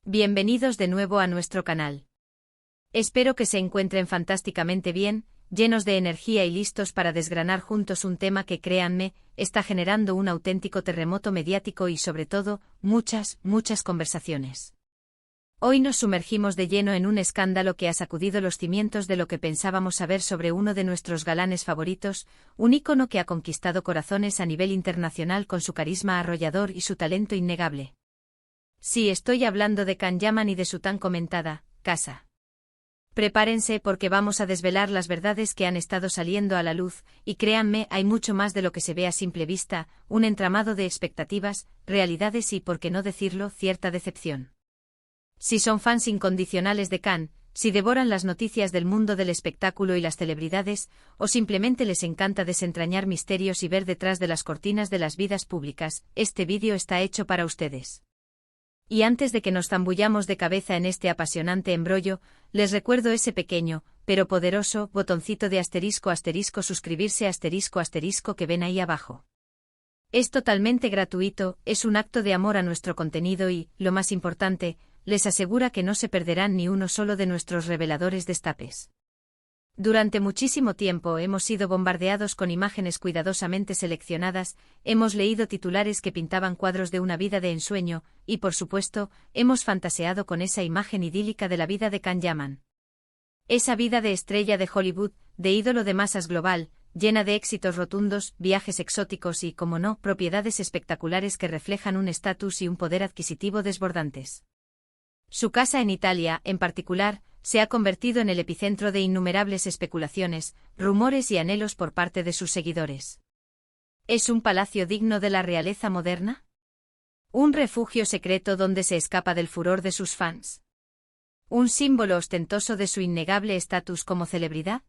Bienvenidos de nuevo a nuestro canal. Espero que se encuentren fantásticamente bien, llenos de energía y listos para desgranar juntos un tema que, créanme, está generando un auténtico terremoto mediático y sobre todo, muchas conversaciones. Hoy nos sumergimos de lleno en un escándalo que ha sacudido los cimientos de lo que pensábamos saber sobre uno de nuestros galanes favoritos, un ícono que ha conquistado corazones a nivel internacional con su carisma arrollador y su talento innegable. Sí, estoy hablando de Can Yaman y de su tan comentada casa. Prepárense porque vamos a desvelar las verdades que han estado saliendo a la luz, y créanme, hay mucho más de lo que se ve a simple vista, un entramado de expectativas, realidades y, por qué no decirlo, cierta decepción. Si son fans incondicionales de Can, si devoran las noticias del mundo del espectáculo y las celebridades, o simplemente les encanta desentrañar misterios y ver detrás de las cortinas de las vidas públicas, este vídeo está hecho para ustedes. Y antes de que nos zambullamos de cabeza en este apasionante embrollo, les recuerdo ese pequeño, pero poderoso, botoncito de ** suscribirse ** que ven ahí abajo. Es totalmente gratuito, es un acto de amor a nuestro contenido y, lo más importante, les asegura que no se perderán ni uno solo de nuestros reveladores destapes. Durante muchísimo tiempo hemos sido bombardeados con imágenes cuidadosamente seleccionadas, hemos leído titulares que pintaban cuadros de una vida de ensueño, y por supuesto, hemos fantaseado con esa imagen idílica de la vida de Can Yaman. Esa vida de estrella de Hollywood, de ídolo de masas global, llena de éxitos rotundos, viajes exóticos y, como no, propiedades espectaculares que reflejan un estatus y un poder adquisitivo desbordantes. Su casa en Italia, en particular, se ha convertido en el epicentro de innumerables especulaciones, rumores y anhelos por parte de sus seguidores. ¿Es un palacio digno de la realeza moderna? ¿Un refugio secreto donde se escapa del furor de sus fans? ¿Un símbolo ostentoso de su innegable estatus como celebridad?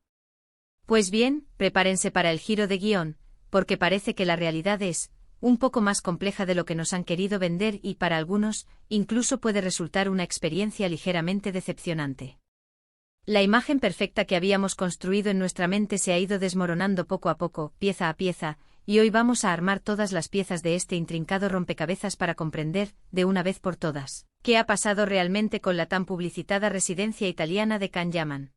Pues bien, prepárense para el giro de guión, porque parece que la realidad es un poco más compleja de lo que nos han querido vender y, para algunos, incluso puede resultar una experiencia ligeramente decepcionante. La imagen perfecta que habíamos construido en nuestra mente se ha ido desmoronando poco a poco, pieza a pieza, y hoy vamos a armar todas las piezas de este intrincado rompecabezas para comprender, de una vez por todas, qué ha pasado realmente con la tan publicitada residencia italiana de Can Yaman.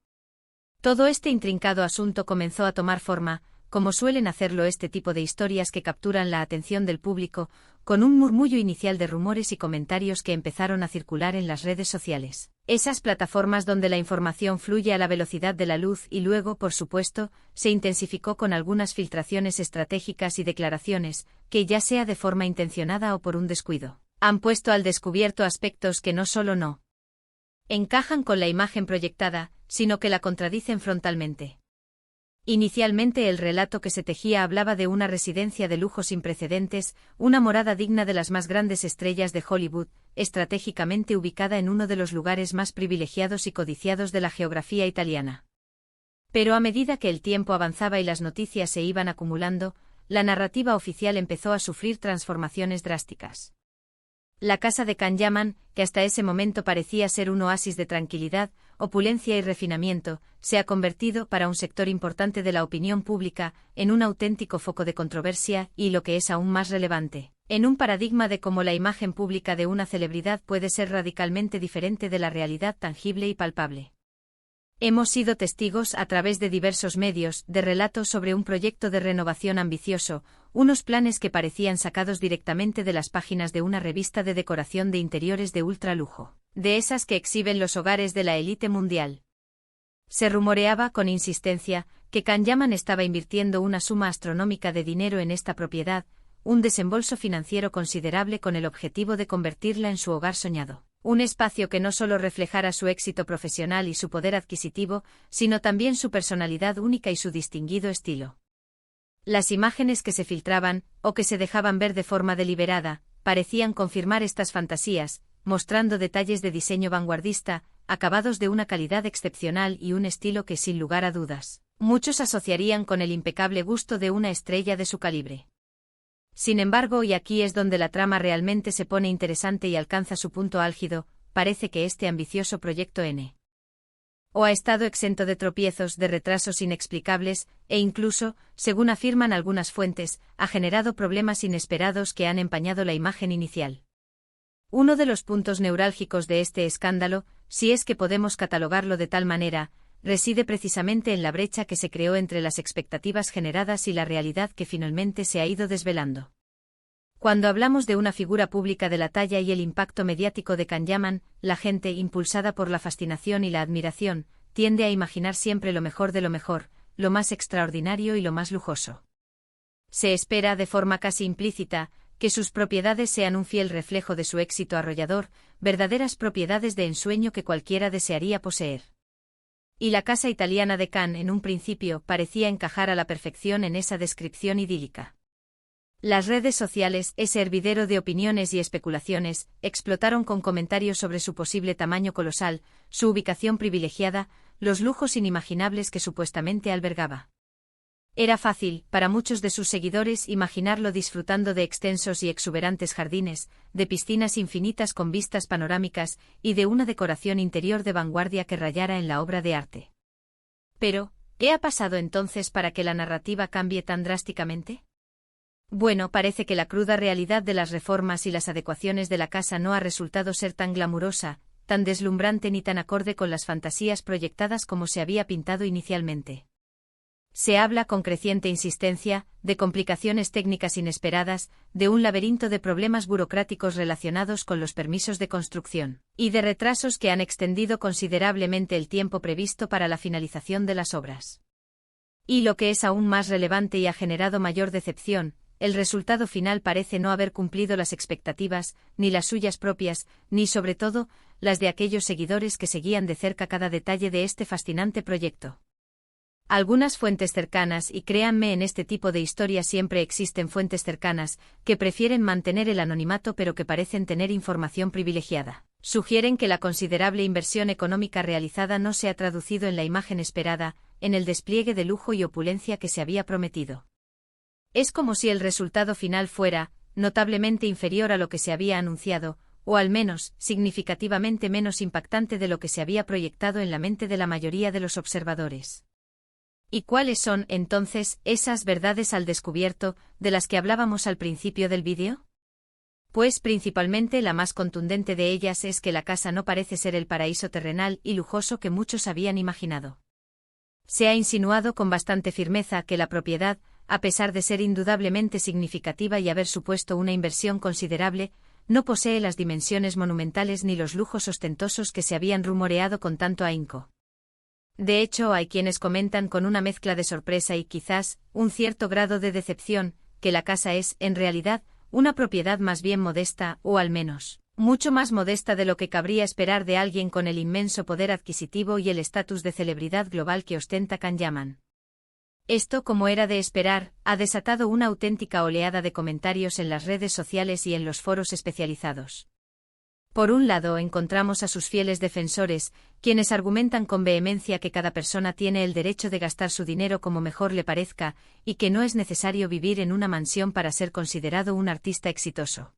Todo este intrincado asunto comenzó a tomar forma, como suelen hacerlo este tipo de historias que capturan la atención del público, con un murmullo inicial de rumores y comentarios que empezaron a circular en las redes sociales. Esas plataformas donde la información fluye a la velocidad de la luz y luego, por supuesto, se intensificó con algunas filtraciones estratégicas y declaraciones, que ya sea de forma intencionada o por un descuido, han puesto al descubierto aspectos que no solo no encajan con la imagen proyectada, sino que la contradicen frontalmente. Inicialmente el relato que se tejía hablaba de una residencia de lujo sin precedentes, una morada digna de las más grandes estrellas de Hollywood, estratégicamente ubicada en uno de los lugares más privilegiados y codiciados de la geografía italiana. Pero a medida que el tiempo avanzaba y las noticias se iban acumulando, la narrativa oficial empezó a sufrir transformaciones drásticas. La casa de Can Yaman, que hasta ese momento parecía ser un oasis de tranquilidad, opulencia y refinamiento, se ha convertido, para un sector importante de la opinión pública, en un auténtico foco de controversia y, lo que es aún más relevante, en un paradigma de cómo la imagen pública de una celebridad puede ser radicalmente diferente de la realidad tangible y palpable. Hemos sido testigos, a través de diversos medios, de relatos sobre un proyecto de renovación ambicioso, unos planes que parecían sacados directamente de las páginas de una revista de decoración de interiores de ultralujo, de esas que exhiben los hogares de la élite mundial. Se rumoreaba, con insistencia, que Can Yaman estaba invirtiendo una suma astronómica de dinero en esta propiedad, un desembolso financiero considerable con el objetivo de convertirla en su hogar soñado. Un espacio que no solo reflejara su éxito profesional y su poder adquisitivo, sino también su personalidad única y su distinguido estilo. Las imágenes que se filtraban, o que se dejaban ver de forma deliberada, parecían confirmar estas fantasías, mostrando detalles de diseño vanguardista, acabados de una calidad excepcional y un estilo que, sin lugar a dudas, muchos asociarían con el impecable gusto de una estrella de su calibre. Sin embargo, y aquí es donde la trama realmente se pone interesante y alcanza su punto álgido, parece que este ambicioso proyecto o ha estado exento de tropiezos, de retrasos inexplicables, e incluso, según afirman algunas fuentes, ha generado problemas inesperados que han empañado la imagen inicial. Uno de los puntos neurálgicos de este escándalo, si es que podemos catalogarlo de tal manera, reside precisamente en la brecha que se creó entre las expectativas generadas y la realidad que finalmente se ha ido desvelando. Cuando hablamos de una figura pública de la talla y el impacto mediático de Can, la gente, impulsada por la fascinación y la admiración, tiende a imaginar siempre lo mejor de lo mejor, lo más extraordinario y lo más lujoso. Se espera, de forma casi implícita, que sus propiedades sean un fiel reflejo de su éxito arrollador, verdaderas propiedades de ensueño que cualquiera desearía poseer. Y la casa italiana de Can, en un principio, parecía encajar a la perfección en esa descripción idílica. Las redes sociales, ese hervidero de opiniones y especulaciones, explotaron con comentarios sobre su posible tamaño colosal, su ubicación privilegiada, los lujos inimaginables que supuestamente albergaba. Era fácil, para muchos de sus seguidores, imaginarlo disfrutando de extensos y exuberantes jardines, de piscinas infinitas con vistas panorámicas y de una decoración interior de vanguardia que rayara en la obra de arte. Pero, ¿qué ha pasado entonces para que la narrativa cambie tan drásticamente? Bueno, parece que la cruda realidad de las reformas y las adecuaciones de la casa no ha resultado ser tan glamurosa, tan deslumbrante ni tan acorde con las fantasías proyectadas como se había pintado inicialmente. Se habla con creciente insistencia de complicaciones técnicas inesperadas, de un laberinto de problemas burocráticos relacionados con los permisos de construcción, y de retrasos que han extendido considerablemente el tiempo previsto para la finalización de las obras. Y lo que es aún más relevante y ha generado mayor decepción, el resultado final parece no haber cumplido las expectativas, ni las suyas propias, ni sobre todo, las de aquellos seguidores que seguían de cerca cada detalle de este fascinante proyecto. Algunas fuentes cercanas, y créanme, en este tipo de historias siempre existen fuentes cercanas, que prefieren mantener el anonimato pero que parecen tener información privilegiada, sugieren que la considerable inversión económica realizada no se ha traducido en la imagen esperada, en el despliegue de lujo y opulencia que se había prometido. Es como si el resultado final fuera, notablemente inferior a lo que se había anunciado, o al menos, significativamente menos impactante de lo que se había proyectado en la mente de la mayoría de los observadores. ¿Y cuáles son, entonces, esas verdades al descubierto, de las que hablábamos al principio del vídeo? Pues principalmente la más contundente de ellas es que la casa no parece ser el paraíso terrenal y lujoso que muchos habían imaginado. Se ha insinuado con bastante firmeza que la propiedad, a pesar de ser indudablemente significativa y haber supuesto una inversión considerable, no posee las dimensiones monumentales ni los lujos ostentosos que se habían rumoreado con tanto ahínco. De hecho, hay quienes comentan con una mezcla de sorpresa y quizás un cierto grado de decepción, que la casa es, en realidad, una propiedad más bien modesta, o al menos, mucho más modesta de lo que cabría esperar de alguien con el inmenso poder adquisitivo y el estatus de celebridad global que ostenta Can. Esto, como era de esperar, ha desatado una auténtica oleada de comentarios en las redes sociales y en los foros especializados. Por un lado encontramos a sus fieles defensores, quienes argumentan con vehemencia que cada persona tiene el derecho de gastar su dinero como mejor le parezca, y que no es necesario vivir en una mansión para ser considerado un artista exitoso.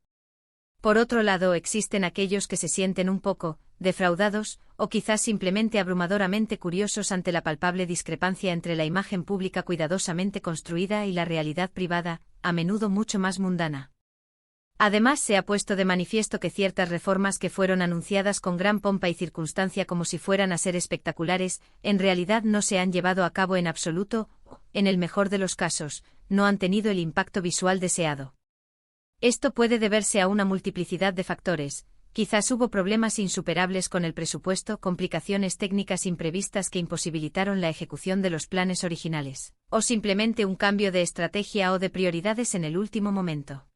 Por otro lado existen aquellos que se sienten un poco defraudados, o quizás simplemente abrumadoramente curiosos ante la palpable discrepancia entre la imagen pública cuidadosamente construida y la realidad privada, a menudo mucho más mundana. Además, se ha puesto de manifiesto que ciertas reformas que fueron anunciadas con gran pompa y circunstancia como si fueran a ser espectaculares, en realidad no se han llevado a cabo en absoluto, o, en el mejor de los casos, no han tenido el impacto visual deseado. Esto puede deberse a una multiplicidad de factores. Quizás hubo problemas insuperables con el presupuesto, complicaciones técnicas imprevistas que imposibilitaron la ejecución de los planes originales, o simplemente un cambio de estrategia o de prioridades en el último momento.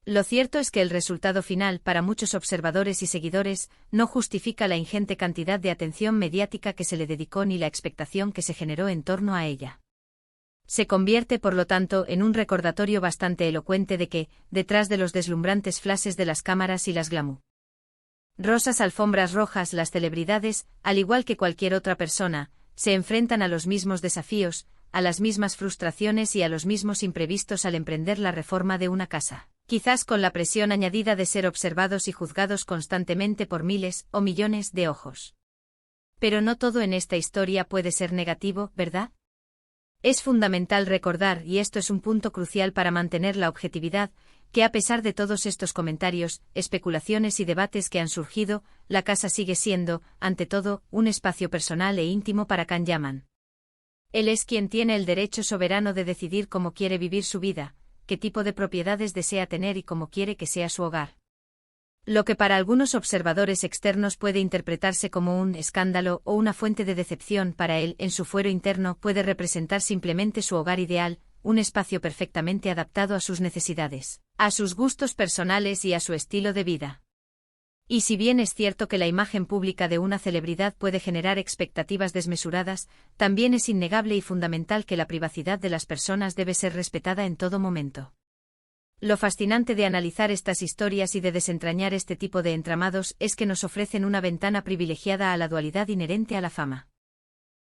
Lo cierto es que el resultado final, para muchos observadores y seguidores, no justifica la ingente cantidad de atención mediática que se le dedicó ni la expectación que se generó en torno a ella. Se convierte, por lo tanto, en un recordatorio bastante elocuente de que, detrás de los deslumbrantes flashes de las cámaras y las rosas alfombras rojas, las celebridades, al igual que cualquier otra persona, se enfrentan a los mismos desafíos, a las mismas frustraciones y a los mismos imprevistos al emprender la reforma de una casa, quizás con la presión añadida de ser observados y juzgados constantemente por miles o millones de ojos. Pero no todo en esta historia puede ser negativo, ¿verdad? Es fundamental recordar, y esto es un punto crucial para mantener la objetividad, que a pesar de todos estos comentarios, especulaciones y debates que han surgido, la casa sigue siendo, ante todo, un espacio personal e íntimo para Can Yaman. Él es quien tiene el derecho soberano de decidir cómo quiere vivir su vida, qué tipo de propiedades desea tener y cómo quiere que sea su hogar. Lo que para algunos observadores externos puede interpretarse como un escándalo o una fuente de decepción, para él, en su fuero interno, puede representar simplemente su hogar ideal, un espacio perfectamente adaptado a sus necesidades, a sus gustos personales y a su estilo de vida. Y si bien es cierto que la imagen pública de una celebridad puede generar expectativas desmesuradas, también es innegable y fundamental que la privacidad de las personas debe ser respetada en todo momento. Lo fascinante de analizar estas historias y de desentrañar este tipo de entramados es que nos ofrecen una ventana privilegiada a la dualidad inherente a la fama.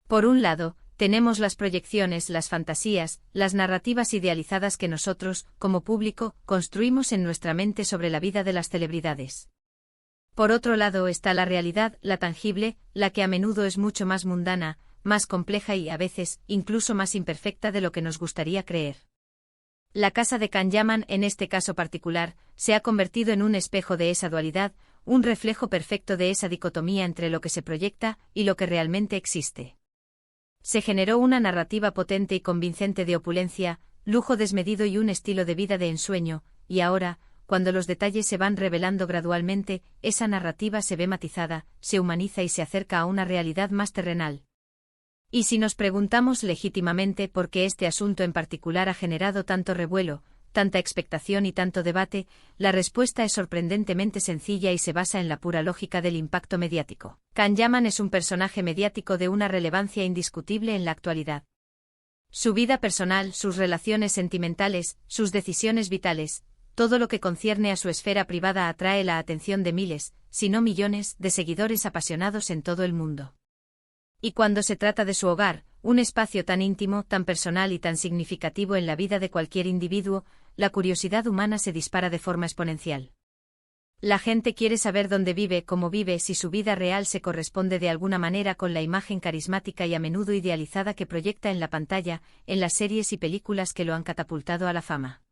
Por un lado, tenemos las proyecciones, las fantasías, las narrativas idealizadas que nosotros, como público, construimos en nuestra mente sobre la vida de las celebridades. Por otro lado está la realidad, la tangible, la que a menudo es mucho más mundana, más compleja y, a veces, incluso más imperfecta de lo que nos gustaría creer. La casa de Can Yaman, en este caso particular, se ha convertido en un espejo de esa dualidad, un reflejo perfecto de esa dicotomía entre lo que se proyecta y lo que realmente existe. Se generó una narrativa potente y convincente de opulencia, lujo desmedido y un estilo de vida de ensueño, y ahora, cuando los detalles se van revelando gradualmente, esa narrativa se ve matizada, se humaniza y se acerca a una realidad más terrenal. Y si nos preguntamos legítimamente por qué este asunto en particular ha generado tanto revuelo, tanta expectación y tanto debate, la respuesta es sorprendentemente sencilla y se basa en la pura lógica del impacto mediático. Can Yaman es un personaje mediático de una relevancia indiscutible en la actualidad. Su vida personal, sus relaciones sentimentales, sus decisiones vitales, todo lo que concierne a su esfera privada atrae la atención de miles, si no millones, de seguidores apasionados en todo el mundo. Y cuando se trata de su hogar, un espacio tan íntimo, tan personal y tan significativo en la vida de cualquier individuo, la curiosidad humana se dispara de forma exponencial. La gente quiere saber dónde vive, cómo vive, si su vida real se corresponde de alguna manera con la imagen carismática y a menudo idealizada que proyecta en la pantalla, en las series y películas que lo han catapultado a la fama.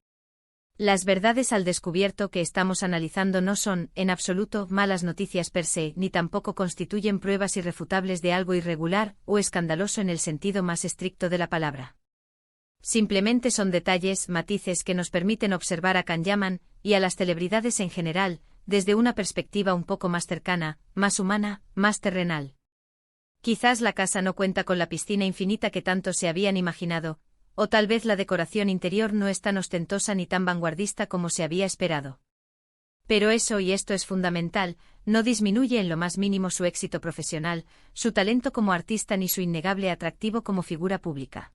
Las verdades al descubierto que estamos analizando no son, en absoluto, malas noticias per se, ni tampoco constituyen pruebas irrefutables de algo irregular o escandaloso en el sentido más estricto de la palabra. Simplemente son detalles, matices que nos permiten observar a Can Yaman, y a las celebridades en general, desde una perspectiva un poco más cercana, más humana, más terrenal. Quizás la casa no cuenta con la piscina infinita que tanto se habían imaginado, o tal vez la decoración interior no es tan ostentosa ni tan vanguardista como se había esperado. Pero eso, y esto es fundamental, no disminuye en lo más mínimo su éxito profesional, su talento como artista ni su innegable atractivo como figura pública.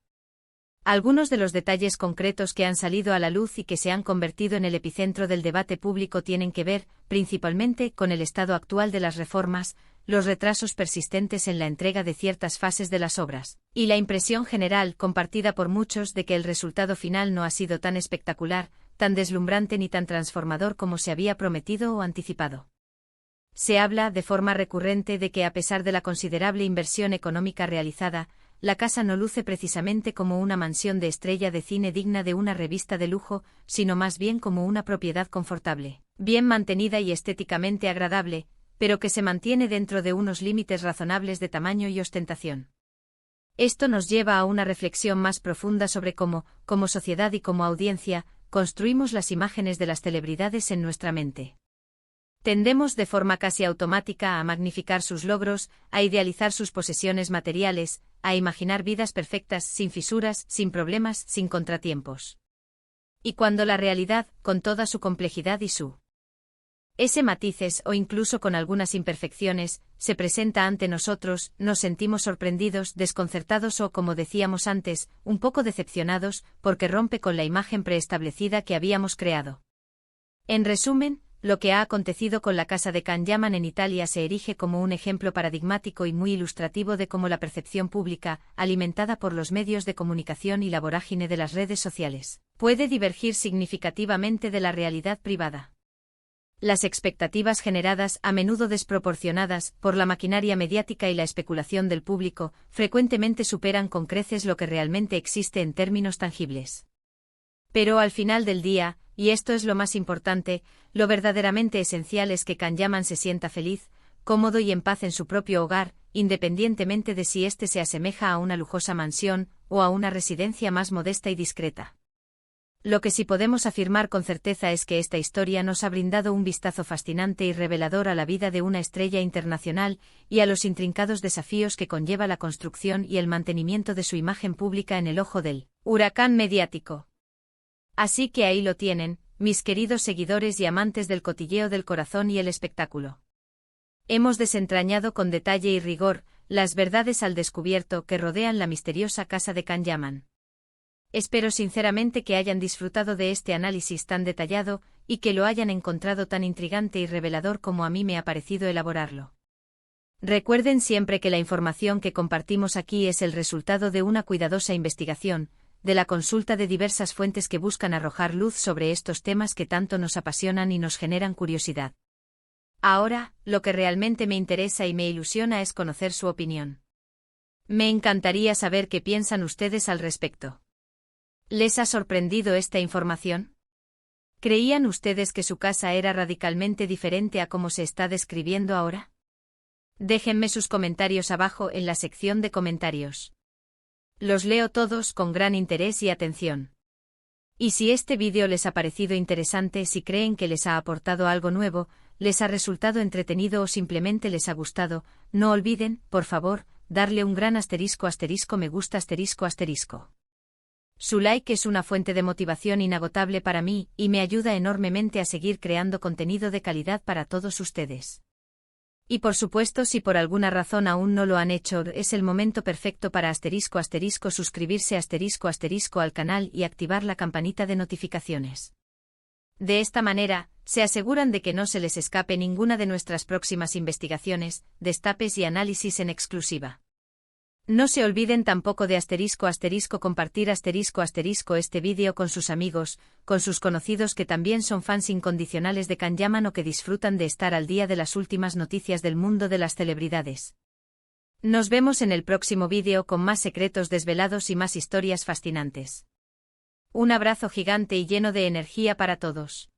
Algunos de los detalles concretos que han salido a la luz y que se han convertido en el epicentro del debate público tienen que ver, principalmente, con el estado actual de las reformas, los retrasos persistentes en la entrega de ciertas fases de las obras, y la impresión general, compartida por muchos, de que el resultado final no ha sido tan espectacular, tan deslumbrante ni tan transformador como se había prometido o anticipado. Se habla, de forma recurrente, de que a pesar de la considerable inversión económica realizada, la casa no luce precisamente como una mansión de estrella de cine digna de una revista de lujo, sino más bien como una propiedad confortable, bien mantenida y estéticamente agradable, pero que se mantiene dentro de unos límites razonables de tamaño y ostentación. Esto nos lleva a una reflexión más profunda sobre cómo, como sociedad y como audiencia, construimos las imágenes de las celebridades en nuestra mente. Tendemos de forma casi automática a magnificar sus logros, a idealizar sus posesiones materiales, a imaginar vidas perfectas, sin fisuras, sin problemas, sin contratiempos. Y cuando la realidad, con toda su complejidad y ese matices o incluso con algunas imperfecciones, se presenta ante nosotros, nos sentimos sorprendidos, desconcertados o, como decíamos antes, un poco decepcionados, porque rompe con la imagen preestablecida que habíamos creado. En resumen, lo que ha acontecido con la casa de Can Yaman en Italia se erige como un ejemplo paradigmático y muy ilustrativo de cómo la percepción pública, alimentada por los medios de comunicación y la vorágine de las redes sociales, puede divergir significativamente de la realidad privada. Las expectativas generadas, a menudo desproporcionadas, por la maquinaria mediática y la especulación del público, frecuentemente superan con creces lo que realmente existe en términos tangibles. Pero al final del día, y esto es lo más importante, lo verdaderamente esencial es que Kanyaman se sienta feliz, cómodo y en paz en su propio hogar, independientemente de si éste se asemeja a una lujosa mansión o a una residencia más modesta y discreta. Lo que sí podemos afirmar con certeza es que esta historia nos ha brindado un vistazo fascinante y revelador a la vida de una estrella internacional y a los intrincados desafíos que conlleva la construcción y el mantenimiento de su imagen pública en el ojo del huracán mediático. Así que ahí lo tienen, mis queridos seguidores y amantes del cotilleo del corazón y el espectáculo. Hemos desentrañado con detalle y rigor las verdades al descubierto que rodean la misteriosa casa de Kanyaman. Espero sinceramente que hayan disfrutado de este análisis tan detallado y que lo hayan encontrado tan intrigante y revelador como a mí me ha parecido elaborarlo. Recuerden siempre que la información que compartimos aquí es el resultado de una cuidadosa investigación, de la consulta de diversas fuentes que buscan arrojar luz sobre estos temas que tanto nos apasionan y nos generan curiosidad. Ahora, lo que realmente me interesa y me ilusiona es conocer su opinión. Me encantaría saber qué piensan ustedes al respecto. ¿Les ha sorprendido esta información? ¿Creían ustedes que su casa era radicalmente diferente a cómo se está describiendo ahora? Déjenme sus comentarios abajo en la sección de comentarios. Los leo todos con gran interés y atención. Y si este vídeo les ha parecido interesante, si creen que les ha aportado algo nuevo, les ha resultado entretenido o simplemente les ha gustado, no olviden, por favor, darle un gran asterisco me gusta asterisco. Su like es una fuente de motivación inagotable para mí y me ayuda enormemente a seguir creando contenido de calidad para todos ustedes. Y por supuesto, si por alguna razón aún no lo han hecho, es el momento perfecto para suscribirse al canal y activar la campanita de notificaciones. De esta manera, se aseguran de que no se les escape ninguna de nuestras próximas investigaciones, destapes y análisis en exclusiva. No se olviden tampoco de compartir este vídeo con sus amigos, con sus conocidos que también son fans incondicionales de Kanyaman o que disfrutan de estar al día de las últimas noticias del mundo de las celebridades. Nos vemos en el próximo vídeo con más secretos desvelados y más historias fascinantes. Un abrazo gigante y lleno de energía para todos.